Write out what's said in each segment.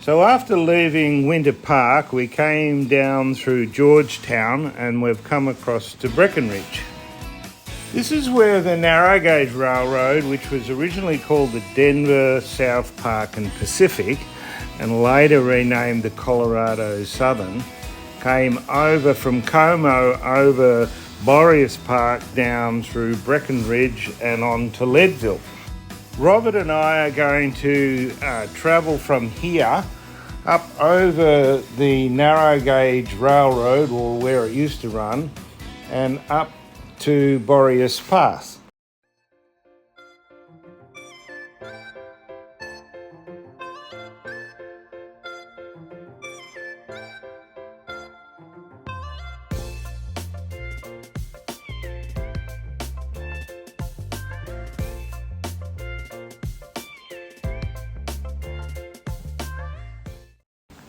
So after leaving Winter Park, we came down through Georgetown and we've come across to Breckenridge. This is where the narrow gauge railroad, which was originally called the Denver, South Park and Pacific, and later renamed the Colorado Southern, came over from Como over Boreas Park down through Breckenridge and on to Leadville. Robert and I are going to travel from here up over the narrow gauge railroad, or where it used to run, and up to Boreas Pass.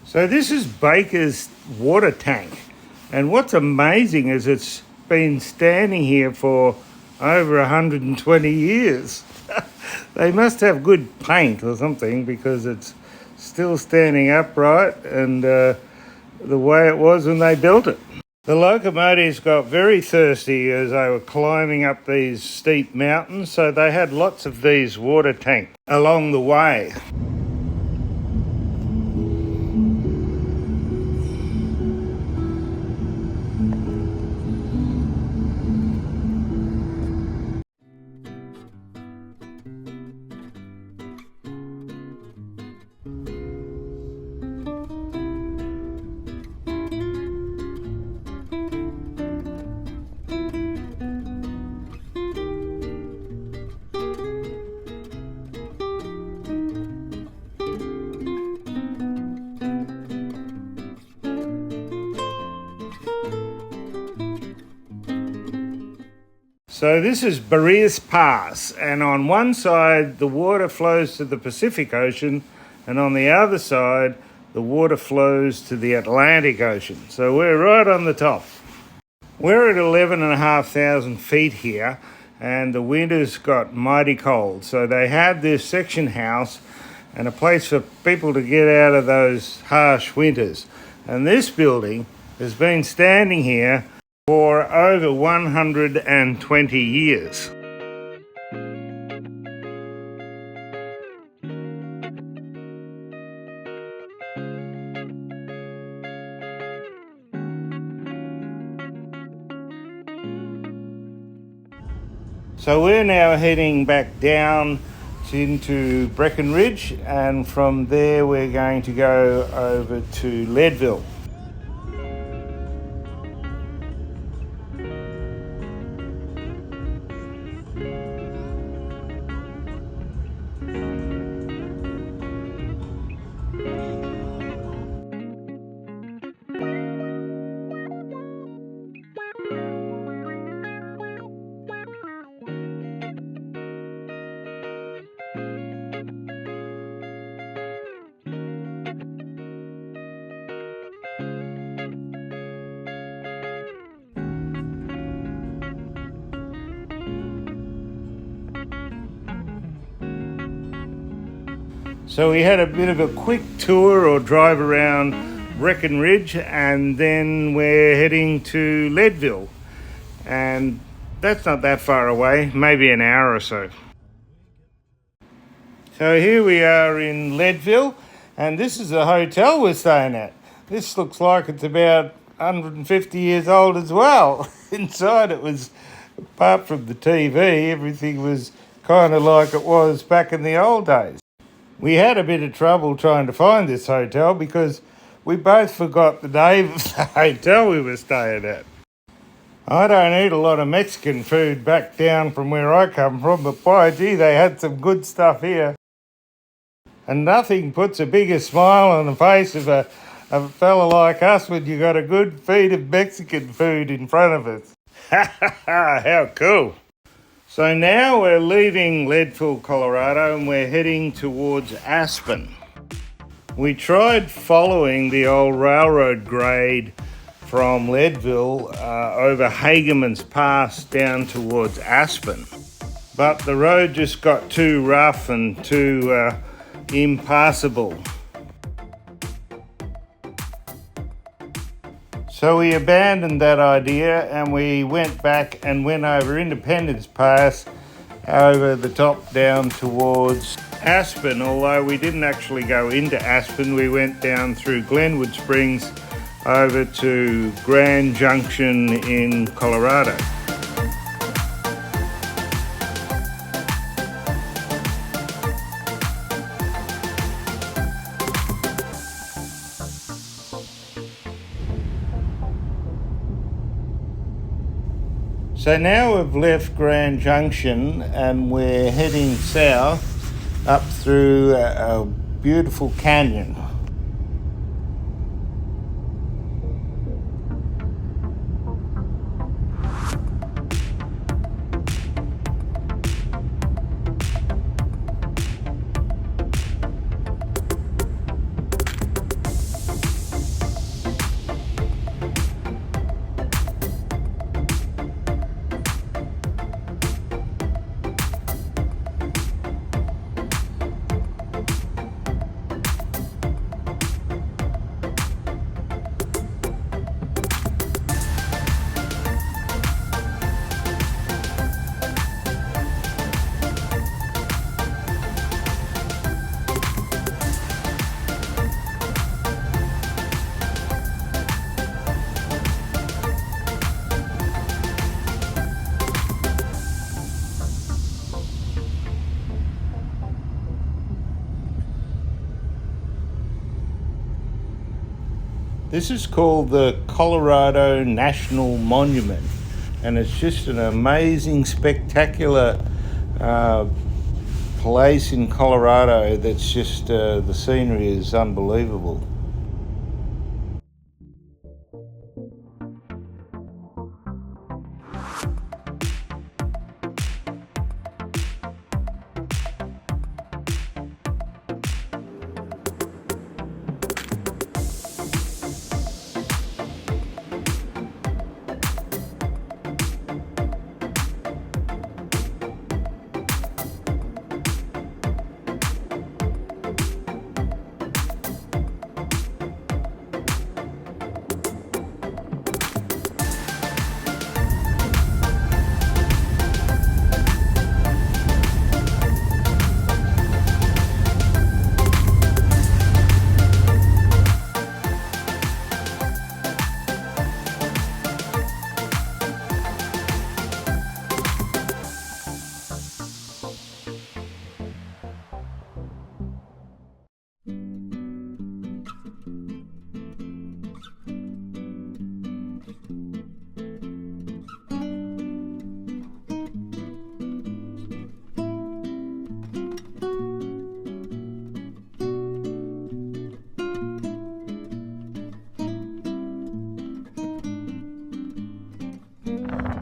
So this is Baker's water tank, and what's amazing is it's been standing here for over 120 years. They must have good paint or something, because it's still standing upright and the way it was when they built it. The locomotives got very thirsty as they were climbing up these steep mountains, so they had lots of these water tanks along the way. So this is Boreas Pass, and on one side the water flows to the Pacific Ocean, and on the other side the water flows to the Atlantic Ocean. So we're right on the top. We're at 11,500 feet here, and the winters got mighty cold. So they had this section house and a place for people to get out of those harsh winters. And this building has been standing here for over 120 years. So we're now heading back down into Breckenridge, and from there we're going to go over to Leadville. So we had a bit of a quick tour or drive around Breckenridge, and then we're heading to Leadville. And that's not that far away, maybe an hour or so. So here we are in Leadville, and this is the hotel we're staying at. This looks like it's about 150 years old as well. Inside it was, apart from the TV, everything was kind of like it was back in the old days. We had a bit of trouble trying to find this hotel because we both forgot the name of the hotel we were staying at. I don't eat a lot of Mexican food back down from where I come from, but by gee, they had some good stuff here. And nothing puts a bigger smile on the face of a fella like us when you got a good feed of Mexican food in front of us. Ha ha ha, how cool. So now we're leaving Leadville, Colorado, and we're heading towards Aspen. We tried following the old railroad grade from Leadville over Hageman's Pass down towards Aspen, but the road just got too rough and too impassable. So we abandoned that idea and we went back and went over Independence Pass, over the top down towards Aspen, although we didn't actually go into Aspen. We went down through Glenwood Springs over to Grand Junction in Colorado. So now we've left Grand Junction and we're heading south up through a beautiful canyon. This is called the Colorado National Monument, and it's just an amazing, spectacular place in Colorado that's just, the scenery is unbelievable.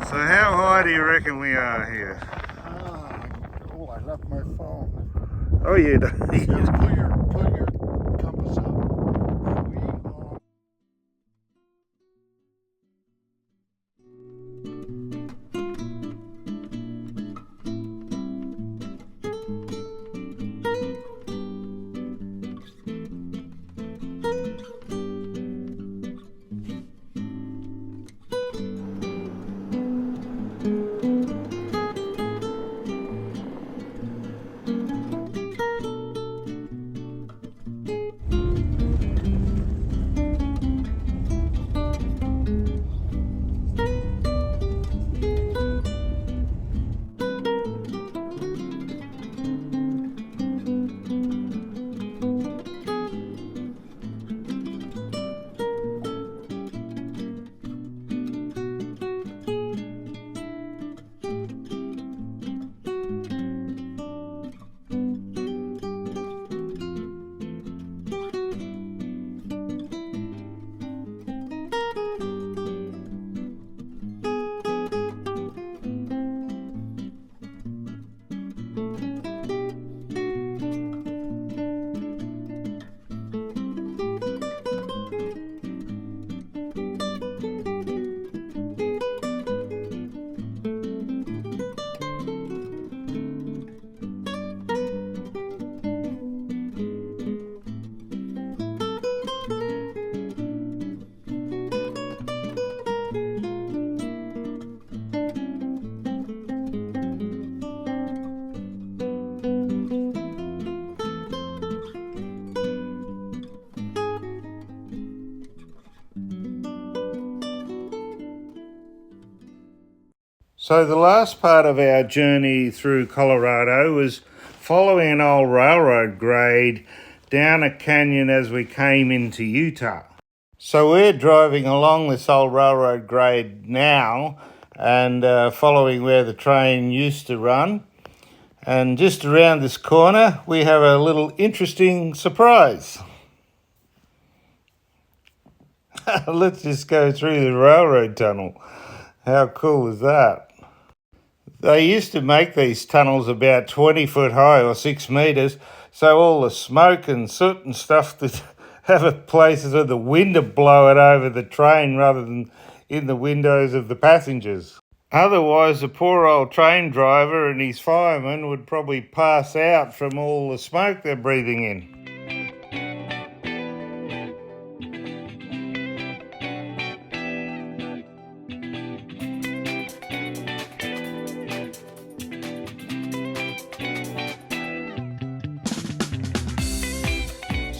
So how high do you reckon we are here? I left my phone. Oh, you do. Just pull your compass up. We are... So the last part of our journey through Colorado was following an old railroad grade down a canyon as we came into Utah. So we're driving along this old railroad grade now and following where the train used to run. And just around this corner, we have a little interesting surprise. Let's just go through the railroad tunnel. How cool is that? They used to make these tunnels about 20 foot high or 6 meters, so all the smoke and soot and stuff that have places where the wind would blow it over the train rather than in the windows of the passengers. Otherwise, the poor old train driver and his fireman would probably pass out from all the smoke they're breathing in.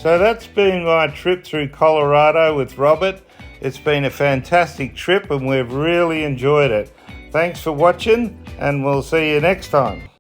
So that's been my trip through Colorado with Robert. It's been a fantastic trip and we've really enjoyed it. Thanks for watching and we'll see you next time.